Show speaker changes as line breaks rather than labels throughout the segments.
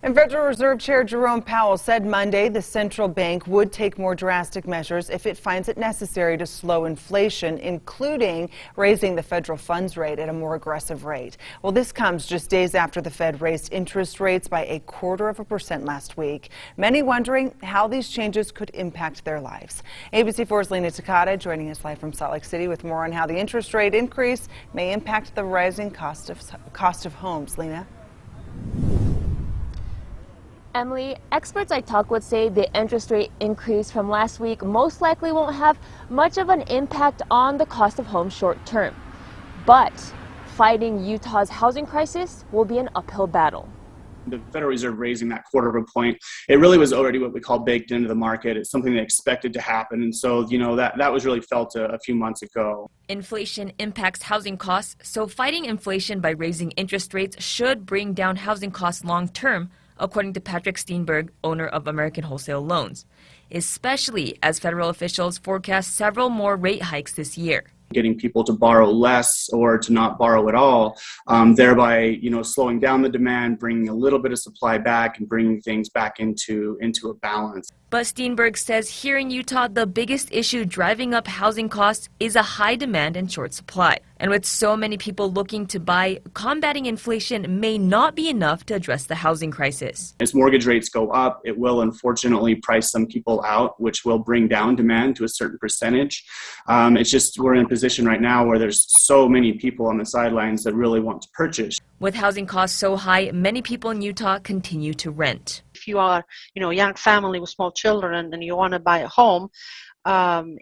And Federal Reserve Chair Jerome Powell said Monday the central bank would take more drastic measures if it finds it necessary to slow inflation, including raising the federal funds rate at a more aggressive rate. Well, this comes just days after the Fed raised interest rates by 0.25% last week. Many wondering how these changes could impact their lives. ABC4's Lena Takata joining us live from Salt Lake City with more on how the interest rate increase may impact the rising cost of homes. Lena?
Emily, experts I talk with say the interest rate increase from last week most likely won't have much of an impact on the cost of homes short term. But fighting Utah's housing crisis will be an uphill battle.
The Federal Reserve raising that 0.25 point, it really was already what we call baked into the market. It's something they expected to happen. And so, that was really felt a few months ago.
Inflation impacts housing costs, so fighting inflation by raising interest rates should bring down housing costs long term, according to Patrick Steenberg, owner of American Wholesale Loans, especially as federal officials forecast several more rate hikes this year.
Getting people to borrow less or to not borrow at all, thereby, slowing down the demand, bringing a little bit of supply back and bringing things back into a balance.
But Steenberg says here in Utah, the biggest issue driving up housing costs is a high demand and short supply. And with so many people looking to buy, combating inflation may not be enough to address the housing crisis.
As mortgage rates go up, it will unfortunately price some people out, which will bring down demand to a certain percentage. It's just we're in a position right now where there's so many people on the sidelines that really want to purchase.
With housing costs so high, many people in Utah continue to rent.
If you are, a young family with small children and you want to buy a home,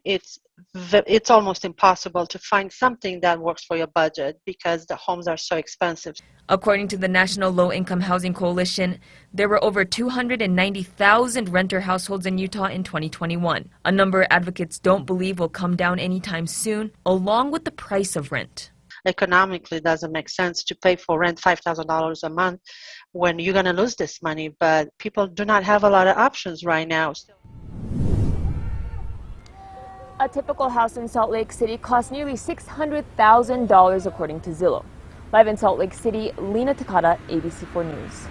it's almost impossible to find something that works for your budget because the homes are so expensive.
According to the National Low-Income Housing Coalition, there were over 290,000 renter households in Utah in 2021, a number advocates don't believe will come down anytime soon, along with the price of rent.
Economically, it doesn't make sense to pay for rent $5,000 a month when you're going to lose this money, but people do not have a lot of options right now.
A typical house in Salt Lake City costs nearly $600,000 according to Zillow. Live in Salt Lake City, Lena Takata, ABC4 News.